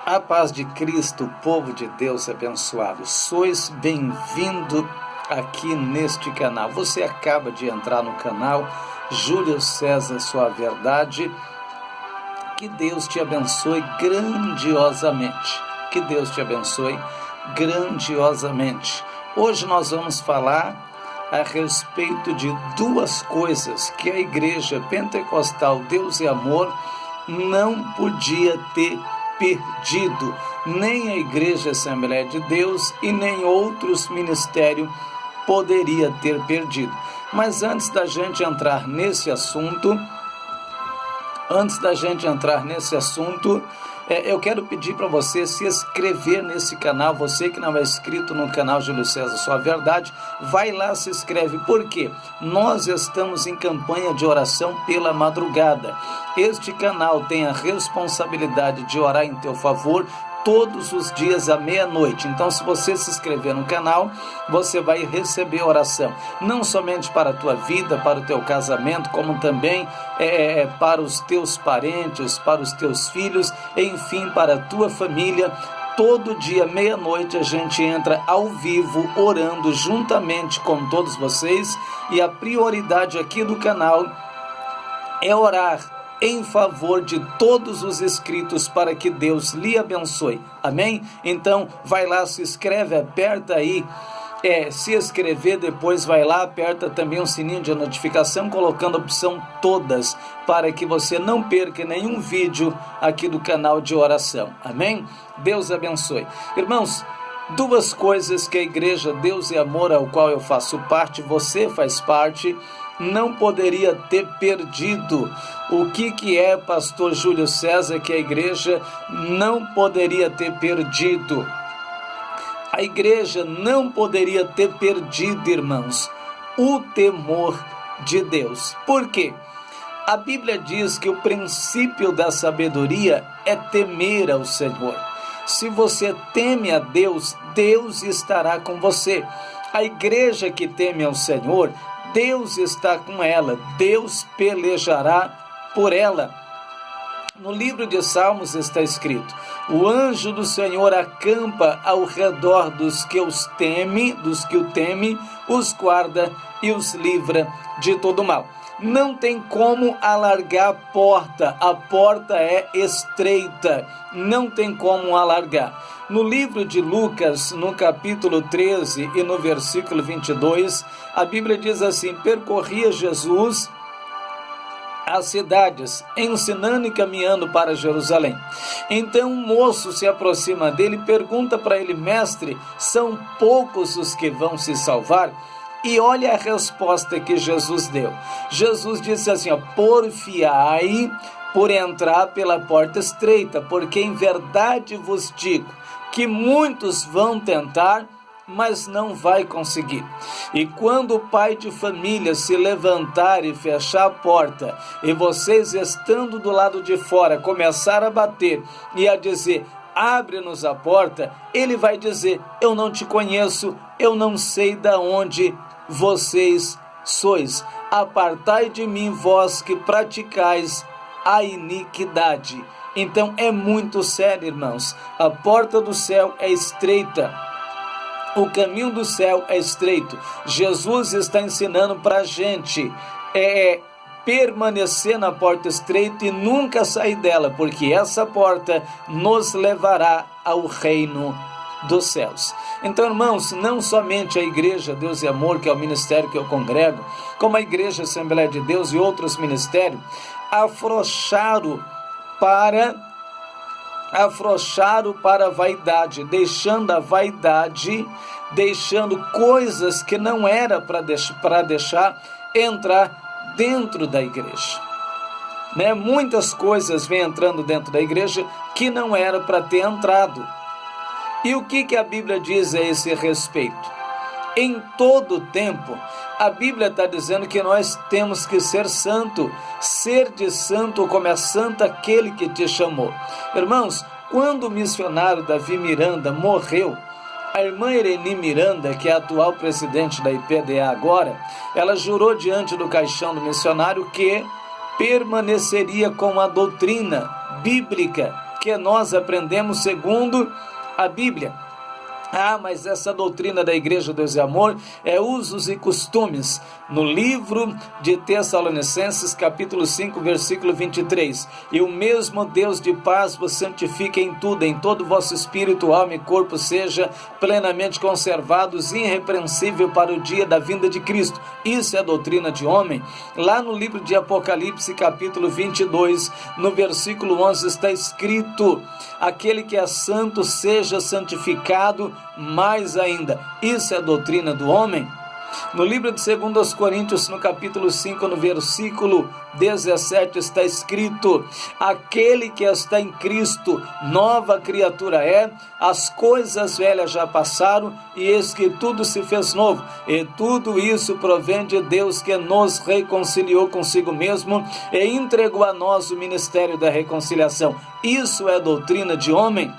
A paz de Cristo, povo de Deus abençoado. Sois bem-vindo aqui neste canal. Você acaba de entrar no canal Júlio César Sua Verdade. Que Deus te abençoe grandiosamente. Que Deus te abençoe grandiosamente. Hoje nós vamos falar a respeito de duas coisas que a Igreja Pentecostal Deus e Amor não podia ter perdido, nem a Igreja Assembleia de Deus e nem outros ministérios poderia ter perdido. Mas antes da gente entrar nesse assunto, eu quero pedir para você se inscrever nesse canal. Você que não é inscrito no canal Júlio César Sua Verdade, vai lá, se inscreve. Por quê? Nós estamos em campanha de oração pela madrugada. Este canal tem a responsabilidade de orar em teu favor todos os dias à meia-noite. Então, se você se inscrever no canal, você vai receber oração, não somente para a tua vida, para o teu casamento, como também para os teus parentes, para os teus filhos, enfim, para a tua família. Todo dia, meia-noite, a gente entra ao vivo, orando juntamente com todos vocês, e a prioridade aqui do canal é orar em favor de todos os inscritos para que Deus lhe abençoe. Amém? Então, vai lá, se inscreve, aperta aí, se inscrever, depois vai lá, aperta também o sininho de notificação, colocando a opção todas, para que você não perca nenhum vídeo aqui do canal de oração. Amém? Deus abençoe. Irmãos, duas coisas que a Igreja Deus e Amor, ao qual eu faço parte, você faz parte, não poderia ter perdido. O que é, pastor Júlio César, que a igreja não poderia ter perdido? A igreja não poderia ter perdido, irmãos, o temor de Deus. Por quê? A Bíblia diz que o princípio da sabedoria é temer ao Senhor. Se você teme a Deus, Deus estará com você. A igreja que teme ao Senhor, Deus está com ela, Deus pelejará por ela. No livro de Salmos está escrito: o anjo do Senhor acampa ao redor dos que o temem, os guarda e os livra de todo mal. Não tem como alargar a porta é estreita, não tem como alargar. No livro de Lucas, no capítulo 13 e no versículo 22, a Bíblia diz assim: percorria Jesus as cidades, ensinando e caminhando para Jerusalém. Então um moço se aproxima dele e pergunta para ele: mestre, são poucos os que vão se salvar? E olha a resposta que Jesus deu. Jesus disse assim: porfiai por entrar pela porta estreita, porque em verdade vos digo que muitos vão tentar, mas não vai conseguir. E quando o pai de família se levantar e fechar a porta, e vocês estando do lado de fora começar a bater e a dizer: abre-nos a porta, ele vai dizer: eu não te conheço, eu não sei de onde vocês sois. Apartai de mim, vós que praticais a iniquidade. Então é muito sério, irmãos. A porta do céu é estreita. O caminho do céu é estreito. Jesus está ensinando para a gente permanecer na porta estreita e nunca sair dela, porque essa porta nos levará ao reino dos céus. Então, irmãos, não somente a Igreja Deus e Amor, que é o ministério que eu congrego, como a Igreja Assembleia de Deus e outros ministérios, afrouxaram para a vaidade, deixando a vaidade, deixando coisas que não era para deixar entrar dentro da igreja. Muitas coisas vêm entrando dentro da igreja que não era para ter entrado. E o que a Bíblia diz a esse respeito? Em todo tempo, a Bíblia está dizendo que nós temos que ser santo, ser de santo como é santo aquele que te chamou. Irmãos, quando o missionário Davi Miranda morreu, a irmã Ireni Miranda, que é a atual presidente da IPDA agora, ela jurou diante do caixão do missionário que permaneceria com a doutrina bíblica que nós aprendemos segundo a Bíblia. Mas essa doutrina da Igreja Deus e Amor é usos e costumes. No livro de Tessalonicenses, capítulo 5, versículo 23. E o mesmo Deus de paz vos santifique em tudo, em todo o vosso espírito, alma e corpo, seja plenamente conservados, irrepreensível para o dia da vinda de Cristo. Isso é doutrina de homem. Lá no livro de Apocalipse, capítulo 22, no versículo 11, está escrito: aquele que é santo seja santificado mais ainda. Isso é doutrina do homem. No livro de 2 Coríntios, no capítulo 5, no versículo 17, está escrito: aquele que está em Cristo, nova criatura é, as coisas velhas já passaram, e eis que tudo se fez novo. E tudo isso provém de Deus, que nos reconciliou consigo mesmo e entregou a nós o ministério da reconciliação. Isso é doutrina de homem.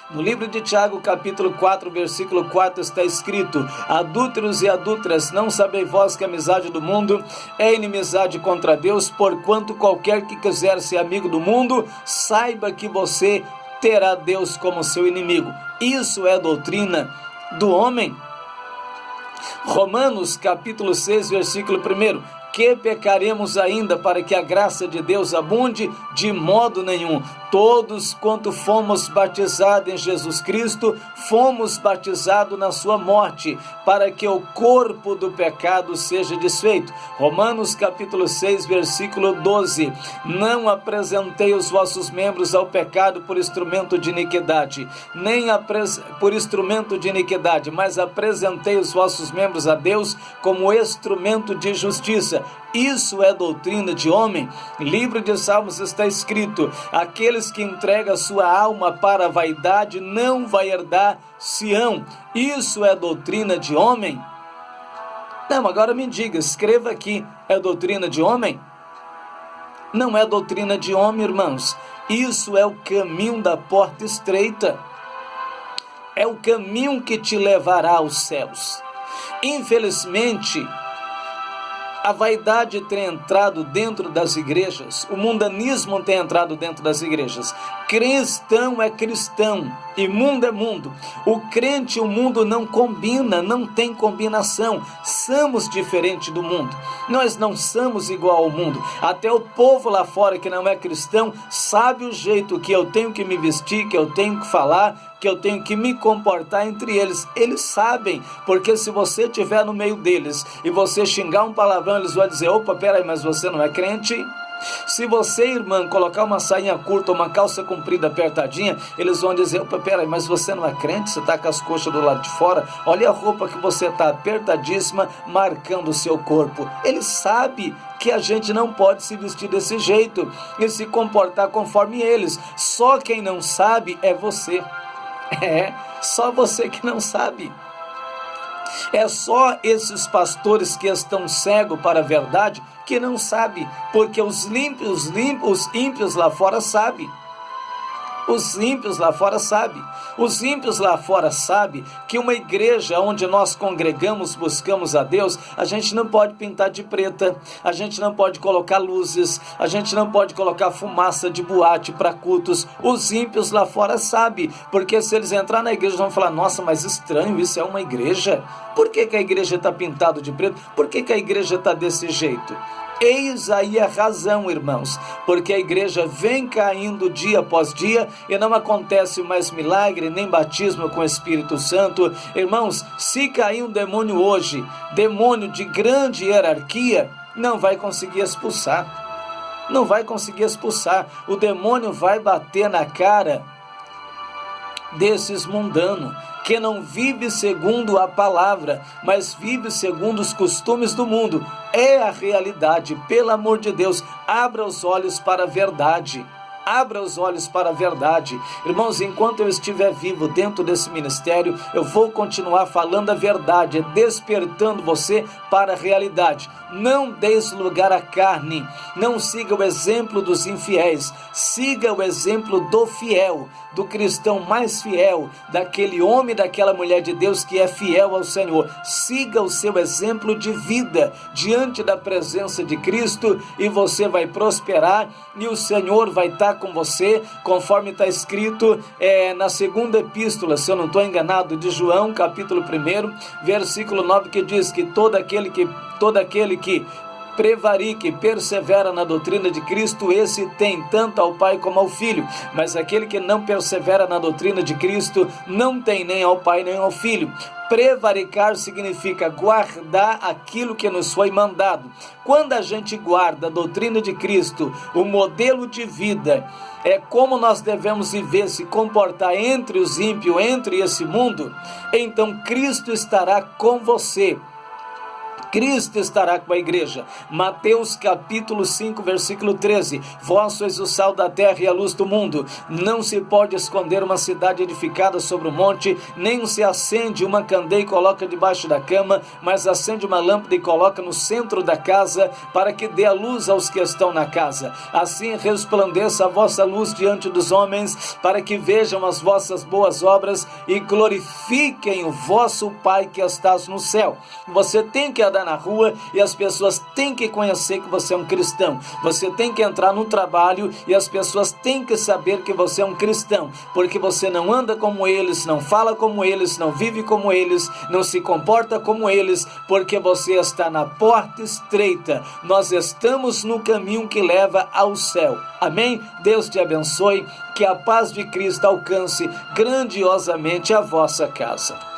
No livro de Tiago, capítulo 4, versículo 4, está escrito: adúlteros e adúlteras, não sabeis vós que a amizade do mundo é inimizade contra Deus? Porquanto qualquer que quiser ser amigo do mundo, saiba que você terá Deus como seu inimigo. Isso é doutrina do homem. Romanos, capítulo 6, versículo 1. Que pecaremos ainda para que a graça de Deus abunde? De modo nenhum. Todos quanto fomos batizados em Jesus Cristo, fomos batizados na sua morte, para que o corpo do pecado seja desfeito. Romanos capítulo 6, versículo 12. Não apresentei os vossos membros ao pecado por instrumento de iniquidade, por instrumento de iniquidade, mas apresentei os vossos membros a Deus como instrumento de justiça. Isso é doutrina de homem. Livro de Salmos está escrito: aqueles que entregam a sua alma para a vaidade não vai herdar Sião. Isso é doutrina de homem? Não, agora me diga, escreva aqui, é doutrina de homem? Não é doutrina de homem, irmãos. Isso é o caminho da porta estreita. É o caminho que te levará aos céus. Infelizmente, a vaidade tem entrado dentro das igrejas, o mundanismo tem entrado dentro das igrejas. Cristão é cristão e mundo é mundo. O crente e o mundo não combina, não tem combinação. Somos diferentes do mundo. Nós não somos igual ao mundo. Até o povo lá fora que não é cristão sabe o jeito que eu tenho que me vestir, que eu tenho que falar, que eu tenho que me comportar entre eles. Eles sabem, porque se você estiver no meio deles e você xingar um palavrão, eles vão dizer: opa, peraí, mas você não é crente? Se você, irmã, colocar uma sainha curta, uma calça comprida apertadinha, eles vão dizer: opa, peraí, mas você não é crente? Você está com as coxas do lado de fora? Olha a roupa que você está apertadíssima, marcando o seu corpo. Eles sabem que a gente não pode se vestir desse jeito e se comportar conforme eles. Só quem não sabe é você. É, só você que não sabe. É só esses pastores que estão cegos para a verdade que não sabem, porque os ímpios lá fora sabem. Os ímpios lá fora sabem. Os ímpios lá fora sabem que uma igreja onde nós congregamos, buscamos a Deus, a gente não pode pintar de preta, a gente não pode colocar luzes, a gente não pode colocar fumaça de boate para cultos. Os ímpios lá fora sabem, porque se eles entrar na igreja vão falar: nossa, mas estranho, isso é uma igreja? Por que a igreja está pintada de preto? Por que a igreja está desse jeito? Eis aí a razão, irmãos, porque a igreja vem caindo dia após dia e não acontece mais milagre, nem batismo com o Espírito Santo. Irmãos, se cair um demônio hoje, demônio de grande hierarquia, não vai conseguir expulsar. Não vai conseguir expulsar. O demônio vai bater na cara desses mundanos, que não vive segundo a palavra, mas vive segundo os costumes do mundo. É a realidade. Pelo amor de Deus, abra os olhos para a verdade. Abra os olhos para a verdade. Irmãos, enquanto eu estiver vivo dentro desse ministério, eu vou continuar falando a verdade, despertando você para a realidade. Não deis lugar à carne, não siga o exemplo dos infiéis, siga o exemplo do fiel, do cristão mais fiel, daquele homem, daquela mulher de Deus que é fiel ao Senhor. Siga o seu exemplo de vida diante da presença de Cristo e você vai prosperar e o Senhor vai estar com você, conforme está escrito na segunda epístola, se eu não estou enganado, de João, capítulo 1, versículo 9, que diz que todo aquele que prevarique, persevera na doutrina de Cristo, esse tem tanto ao Pai como ao Filho. Mas aquele que não persevera na doutrina de Cristo, não tem nem ao Pai nem ao Filho. Prevaricar significa guardar aquilo que nos foi mandado. Quando a gente guarda a doutrina de Cristo, o modelo de vida, como nós devemos viver, se comportar entre os ímpios, entre esse mundo, então Cristo estará com você. Cristo estará com a igreja. Mateus capítulo 5, versículo 13. Vós sois o sal da terra e a luz do mundo. Não se pode esconder uma cidade edificada sobre um monte, nem se acende uma candeia e coloca debaixo da cama, mas acende uma lâmpada e coloca no centro da casa, para que dê a luz aos que estão na casa. Assim resplandeça a vossa luz diante dos homens, para que vejam as vossas boas obras e glorifiquem o vosso Pai que estás no céu. Você tem que andar na rua e as pessoas têm que conhecer que você é um cristão. Você tem que entrar no trabalho e as pessoas têm que saber que você é um cristão, porque você não anda como eles, não fala como eles, não vive como eles, não se comporta como eles, porque você está na porta estreita. Nós estamos no caminho que leva ao céu. Amém? Deus te abençoe, que a paz de Cristo alcance grandiosamente a vossa casa.